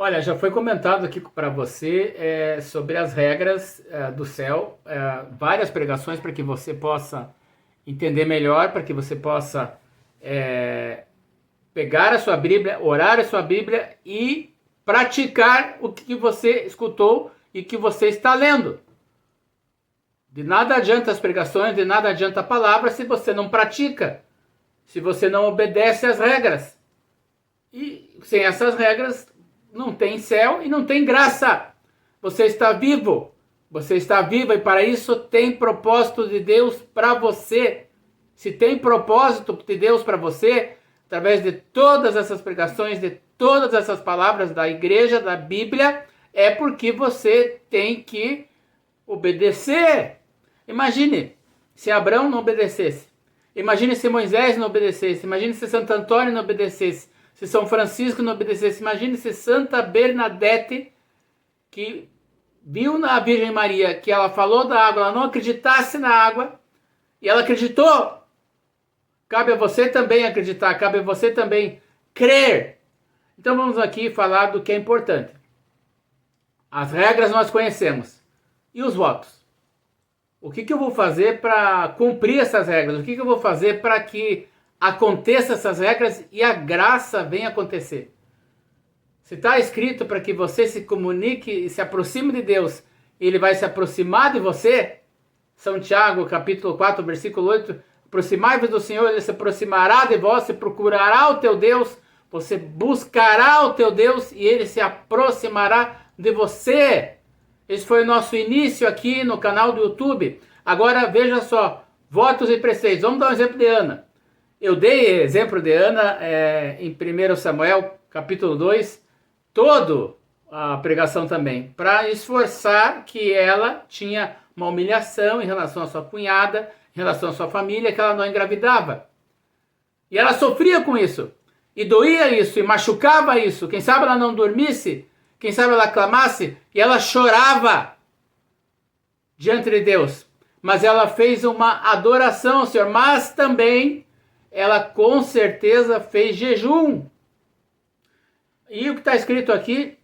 Olha, já foi comentado aqui para você sobre as regras do céu, várias pregações para que você possa entender melhor, para que você possa pegar a sua Bíblia, orar a sua Bíblia e praticar o que você escutou e que você está lendo. De nada adianta as pregações, de nada adianta a palavra se você não pratica, se você não obedece às regras. E sem essas regras não tem céu e não tem graça. Você está vivo, você está viva e para isso tem propósito de Deus para você. Se tem propósito de Deus para você, através de todas essas pregações, de todas essas palavras da igreja, da Bíblia, é porque você tem que obedecer. Imagine se Abraão não obedecesse. Imagine se Moisés não obedecesse. Imagine se Santo Antônio não obedecesse. Se São Francisco não obedecesse. Imagine se Santa Bernadette, que viu na Virgem Maria que ela falou da água, ela não acreditasse na água, e ela acreditou. Cabe a você também acreditar, cabe a você também crer. Então vamos aqui falar do que é importante. As regras nós conhecemos. E os votos? O que eu vou fazer para cumprir essas regras? O que eu vou fazer para que aconteça essas regras e a graça venha acontecer? Se está escrito para que você se comunique e se aproxime de Deus, e Ele vai se aproximar de você, São Tiago, capítulo 4, versículo 8, aproximai-vos do Senhor, Ele se aproximará de vós, você procurará o teu Deus, você buscará o teu Deus e Ele se aproximará de você. Esse foi o nosso início aqui no canal do YouTube. Agora veja só, votos e preceitos. Vamos dar um exemplo de Ana. Eu dei exemplo de Ana em 1 Samuel, capítulo 2, toda a pregação também, para esforçar que ela tinha uma humilhação em relação à sua cunhada, em relação à sua família, que ela não engravidava. E ela sofria com isso, e doía isso, e machucava isso. Quem sabe ela não dormisse, quem sabe ela clamasse, e ela chorava diante de Deus. Mas ela fez uma adoração ao Senhor, mas também ela com certeza fez jejum. E o que está escrito aqui,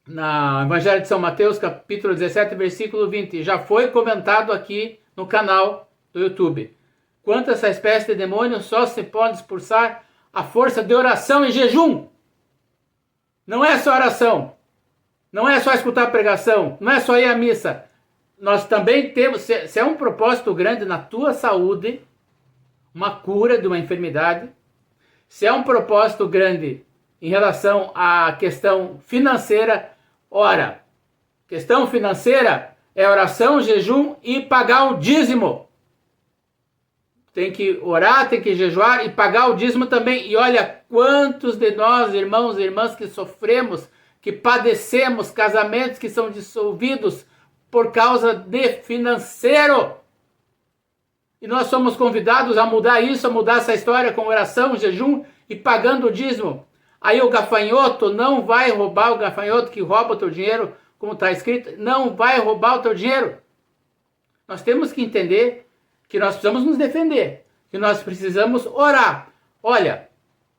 na Evangelho de São Mateus, capítulo 17, versículo 20, já foi comentado aqui no canal do YouTube. Quanto a essa espécie de demônio, só se pode expulsar a força de oração e jejum. Não é só oração, não é só escutar a pregação, não é só ir à missa. Nós também temos, se é um propósito grande na tua saúde, uma cura de uma enfermidade, se é um propósito grande em relação à questão financeira, ora, questão financeira é oração, jejum e pagar o dízimo. Tem que orar, tem que jejuar e pagar o dízimo também. E olha quantos de nós, irmãos e irmãs, que sofremos, que padecemos casamentos que são dissolvidos por causa de financeiro. E nós somos convidados a mudar isso, a mudar essa história com oração, jejum e pagando o dízimo. Aí o gafanhoto não vai roubar, o gafanhoto que rouba o teu dinheiro, como está escrito, não vai roubar o teu dinheiro. Nós temos que entender que nós precisamos nos defender, que nós precisamos orar. Olha,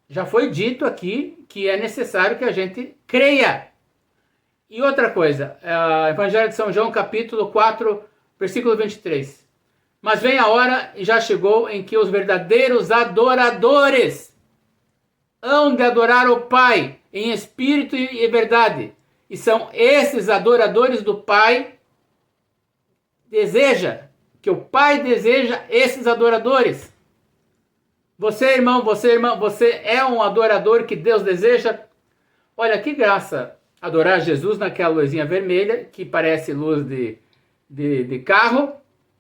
já foi dito aqui que é necessário que a gente creia. E outra coisa, Evangelho de São João, capítulo 4, versículo 23. Mas vem a hora, e já chegou, em que os verdadeiros adoradores hão de adorar o Pai em espírito e verdade. E são esses adoradores do Pai que o Pai deseja esses adoradores. Você, irmão, você, irmã, você é um adorador que Deus deseja? Olha que graça adorar Jesus naquela luzinha vermelha, que parece luz de carro,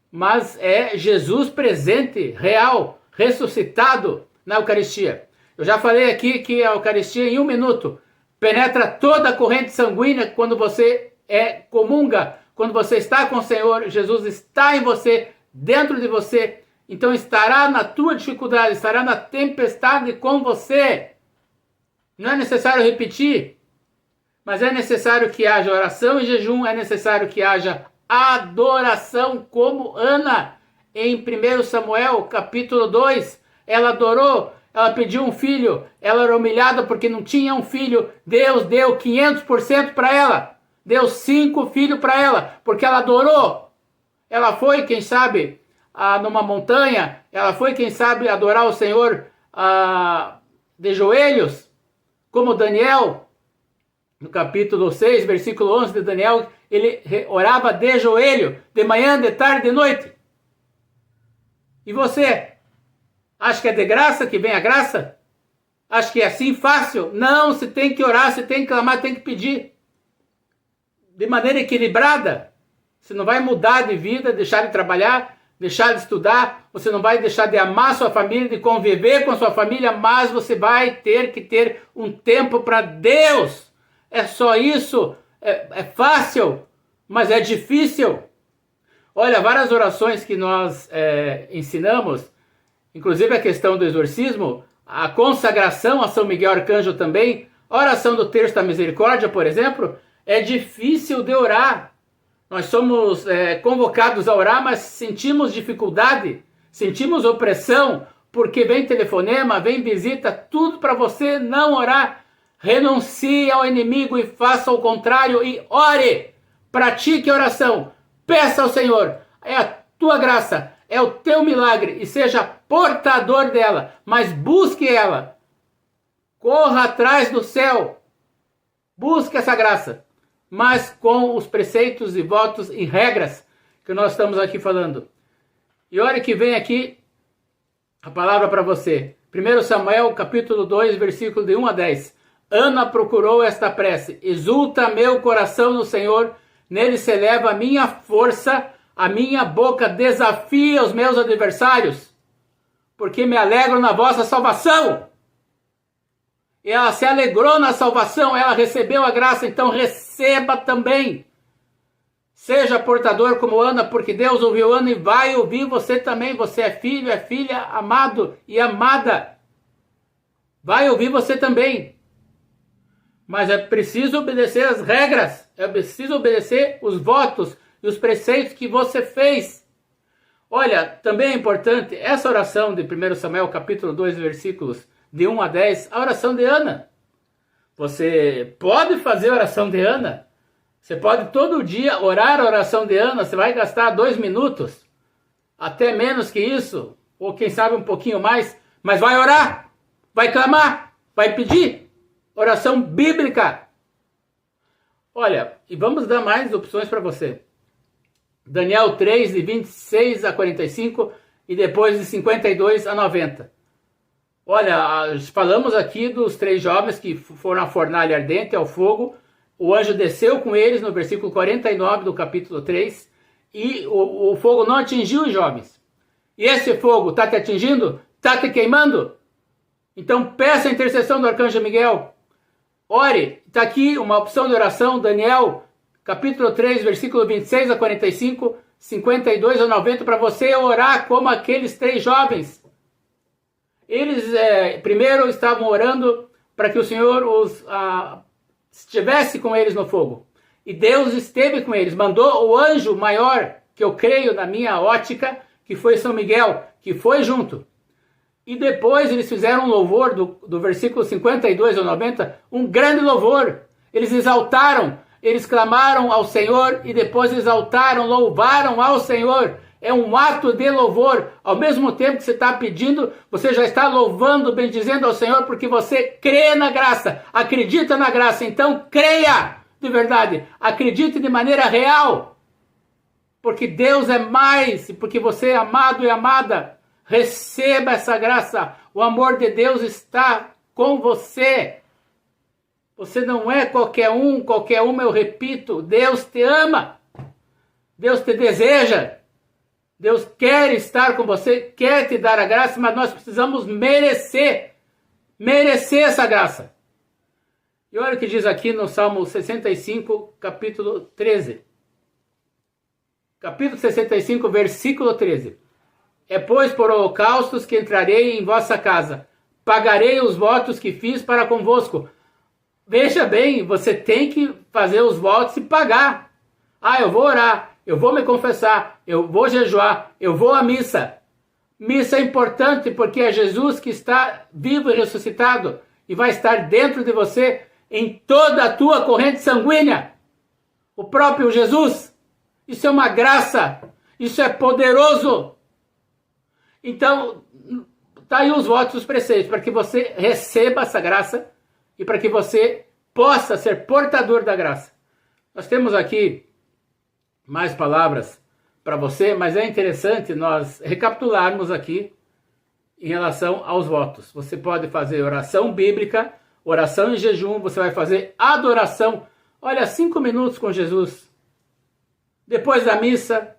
mas é Jesus presente, real, ressuscitado na Eucaristia. Eu já falei aqui que a Eucaristia, em 1 minuto, penetra toda a corrente sanguínea quando você comunga, quando você está com o Senhor. Jesus está em você, dentro de você. Então estará na tua dificuldade, estará na tempestade com você. Não é necessário repetir, mas é necessário que haja oração e jejum, é necessário que haja adoração, como Ana, em 1 Samuel, capítulo 2, ela adorou, ela pediu um filho, ela era humilhada porque não tinha um filho, Deus deu 500% para ela, deu 5 filhos para ela, porque ela adorou. Ela foi, quem sabe, numa montanha, ela foi, quem sabe, adorar o Senhor de joelhos, como Daniel, no capítulo 6, versículo 11 de Daniel, ele orava de joelho, de manhã, de tarde, de noite. E você? Acha que é de graça que vem a graça? Acha que é assim fácil? Não, você tem que orar, você tem que clamar, tem que pedir. De maneira equilibrada. Você não vai mudar de vida, deixar de trabalhar, deixar de estudar, você não vai deixar de amar sua família, de conviver com a sua família, mas você vai ter que ter um tempo para Deus. É só isso. É fácil, mas é difícil. Olha, várias orações que nós ensinamos, inclusive a questão do exorcismo, a consagração a São Miguel Arcanjo também, a oração do Terço da Misericórdia, por exemplo, é difícil de orar. Nós somos convocados a orar, mas sentimos dificuldade, sentimos opressão, porque vem telefonema, vem visita, tudo para você não orar. Renuncie ao inimigo e faça o contrário e ore. Pratique a oração. Peça ao Senhor. É a tua graça, é o teu milagre e seja portador dela, mas busque ela. Corra atrás do céu. Busque essa graça, mas com os preceitos e votos e regras que nós estamos aqui falando. E olha que vem aqui a palavra para você. 1 Samuel, capítulo 2, versículo de 1 a 10. Ana procurou esta prece. Exulta meu coração no Senhor, nele se eleva a minha força, a minha boca desafia os meus adversários, porque me alegro na vossa salvação. E ela se alegrou na salvação, ela recebeu a graça, então receba também. Seja portador como Ana, porque Deus ouviu Ana e vai ouvir você também. Você é filho, é filha, amado e amada. Vai ouvir você também. Mas é preciso obedecer as regras, é preciso obedecer os votos e os preceitos que você fez. Olha, também é importante essa oração de 1 Samuel, capítulo 2, versículos de 1 a 10, a oração de Ana. Você pode fazer a oração de Ana, você pode todo dia orar a oração de Ana, você vai gastar 2 minutos, até menos que isso, ou quem sabe um pouquinho mais, mas vai orar, vai clamar, vai pedir. Oração bíblica. Olha, e vamos dar mais opções para você. Daniel 3, de 26 a 45 e depois de 52 a 90. Olha, falamos aqui dos 3 jovens que foram à fornalha ardente, ao fogo. O anjo desceu com eles no versículo 49 do capítulo 3 e o fogo não atingiu os jovens. E esse fogo está te atingindo? Está te queimando? Então peça a intercessão do arcanjo Miguel. Ore, está aqui uma opção de oração, Daniel, capítulo 3, versículo 26 a 45, 52 a 90, para você orar como aqueles 3 jovens. Eles primeiro estavam orando para que o Senhor estivesse com eles no fogo. E Deus esteve com eles, mandou o anjo maior, que eu creio na minha ótica, que foi São Miguel, que foi junto. E depois eles fizeram um louvor do versículo 52 ao 90, um grande louvor. Eles exaltaram, eles clamaram ao Senhor e depois exaltaram, louvaram ao Senhor. É um ato de louvor. Ao mesmo tempo que você está pedindo, você já está louvando, bendizendo ao Senhor, porque você crê na graça, acredita na graça. Então creia de verdade, acredite de maneira real, porque Deus é mais, porque você é amado e amada. Receba essa graça. O amor de Deus está com você. Você não é qualquer uma, eu repito. Deus te ama. Deus te deseja. Deus quer estar com você, quer te dar a graça, mas nós precisamos merecer essa graça. E olha o que diz aqui no Salmo 65, capítulo 13. Capítulo 65, versículo 13. É, pois, por holocaustos que entrarei em vossa casa, pagarei os votos que fiz para convosco. Veja bem, você tem que fazer os votos e pagar. Eu vou orar, eu vou me confessar, eu vou jejuar, eu vou à missa. Missa é importante porque é Jesus que está vivo e ressuscitado e vai estar dentro de você em toda a tua corrente sanguínea. O próprio Jesus. Isso é uma graça. Isso é poderoso. Então, tá aí os votos e os preceitos para que você receba essa graça e para que você possa ser portador da graça. Nós temos aqui mais palavras para você, mas é interessante nós recapitularmos aqui em relação aos votos. Você pode fazer oração bíblica, oração em jejum, você vai fazer adoração. Olha, 5 minutos com Jesus. Depois da missa,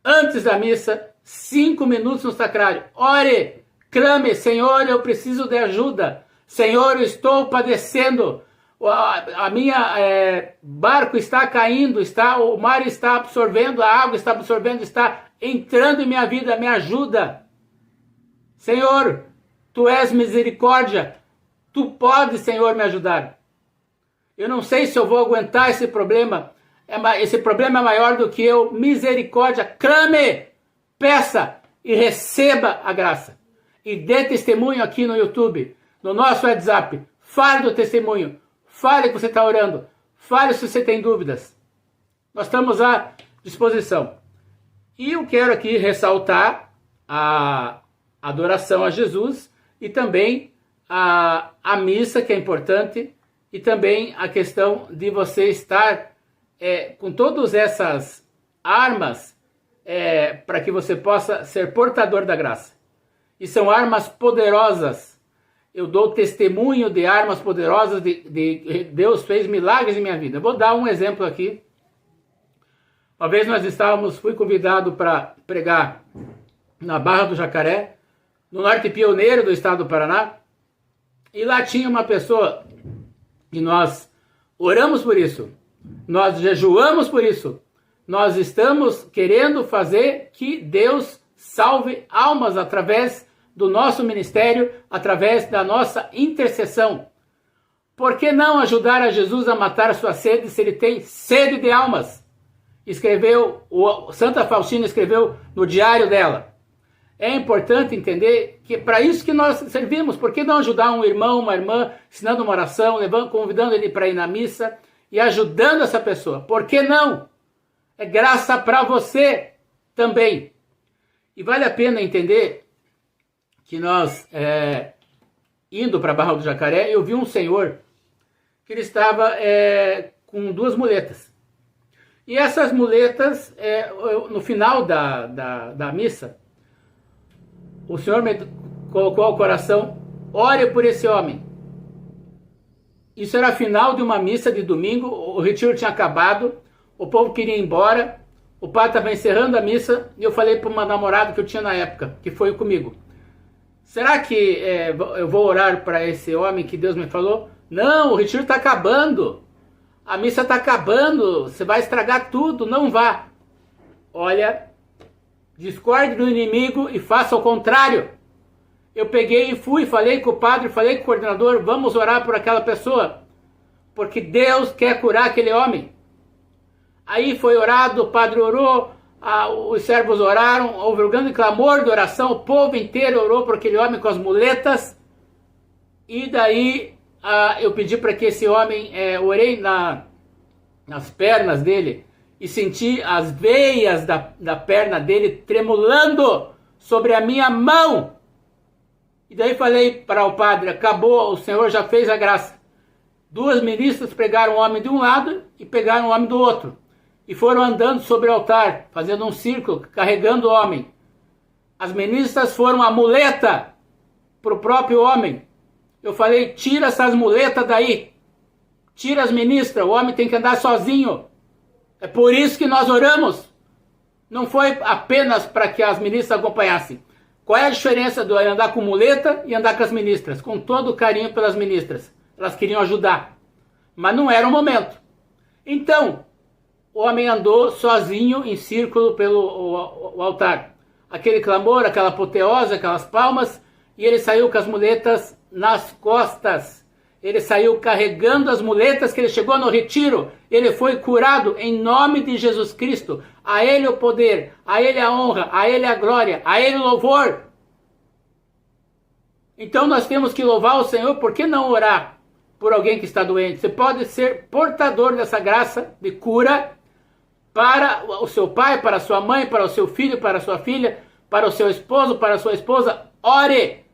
antes da missa, 5 minutos no sacrário. Ore, clame, Senhor, eu preciso de ajuda. Senhor, eu estou padecendo. A minha barco está caindo, o mar está absorvendo, a água está absorvendo, está entrando em minha vida, me ajuda. Senhor, Tu és misericórdia, Tu podes, Senhor, me ajudar. Eu não sei se eu vou aguentar esse problema é maior do que eu, misericórdia, clame, peça e receba a graça. E dê testemunho aqui no YouTube, no nosso WhatsApp, fale do testemunho. Fale que você está orando. Fale se você tem dúvidas. Nós estamos à disposição. E eu quero aqui ressaltar a adoração a Jesus e também a missa, que é importante, e também a questão de você estar com todas essas armas para que você possa ser portador da graça. E são armas poderosas. Eu dou testemunho de armas poderosas, de Deus fez milagres em minha vida. Vou dar um exemplo aqui. Uma vez fui convidado para pregar na Barra do Jacaré, no Norte Pioneiro do estado do Paraná, e lá tinha uma pessoa, e nós oramos por isso, nós jejuamos por isso, nós estamos querendo fazer que Deus salve almas através do nosso ministério, através da nossa intercessão. Por que não ajudar a Jesus a matar a sua sede se ele tem sede de almas? Santa Faustina escreveu no diário dela. É importante entender que para isso que nós servimos. Por que não ajudar um irmão, uma irmã, ensinando uma oração, convidando ele para ir na missa e ajudando essa pessoa? Por que não? É graça para você também. E vale a pena entender que nós, indo para a Barra do Jacaré, eu vi um senhor que ele estava com 2 muletas. E essas muletas, no final da missa, o Senhor me colocou ao coração, ore por esse homem. Isso era final de uma missa de domingo, o retiro tinha acabado, o povo queria ir embora, o padre estava encerrando a missa, e eu falei para uma namorada que eu tinha na época, que foi comigo. Será que eu vou orar para esse homem que Deus me falou? Não, o retiro está acabando. A missa está acabando. Você vai estragar tudo. Não vá. Olha, discorde do inimigo e faça o contrário. Eu peguei e fui, falei com o padre, falei com o coordenador, vamos orar por aquela pessoa. Porque Deus quer curar aquele homem. Aí foi orado, o padre orou, os servos oraram, houve um grande clamor de oração, o povo inteiro orou por aquele homem com as muletas, e daí eu pedi para que esse homem, orei nas pernas dele, e senti as veias da perna dele tremulando sobre a minha mão, e daí falei para o padre, acabou, o Senhor já fez a graça. 2 ministras pegaram o homem de um lado e pegaram o homem do outro, e foram andando sobre o altar, fazendo um círculo, carregando o homem. As ministras foram a muleta para o próprio homem. Eu falei, tira essas muletas daí. Tira as ministras, o homem tem que andar sozinho. É por isso que nós oramos. Não foi apenas para que as ministras acompanhassem. Qual é a diferença de andar com muleta e andar com as ministras? Com todo o carinho pelas ministras. Elas queriam ajudar. Mas não era o momento. Então, o homem andou sozinho em círculo pelo o altar. Aquele clamor, aquela apoteose, aquelas palmas, e ele saiu com as muletas nas costas. Ele saiu carregando as muletas, que ele chegou no retiro. Ele foi curado em nome de Jesus Cristo. A ele o poder, a ele a honra, a ele a glória, a ele o louvor. Então nós temos que louvar o Senhor. Por que não orar por alguém que está doente? Você pode ser portador dessa graça de cura para o seu pai, para a sua mãe, para o seu filho, para a sua filha, para o seu esposo, para a sua esposa. Ore,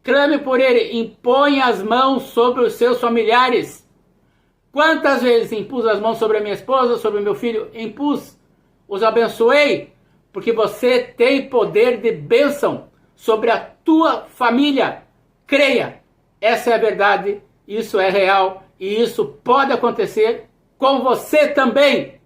clame por ele, imponha as mãos sobre os seus familiares. Quantas vezes impus as mãos sobre a minha esposa, sobre o meu filho? Impus, os abençoei, porque você tem poder de bênção sobre a tua família. Creia, essa é a verdade, isso é real e isso pode acontecer com você também.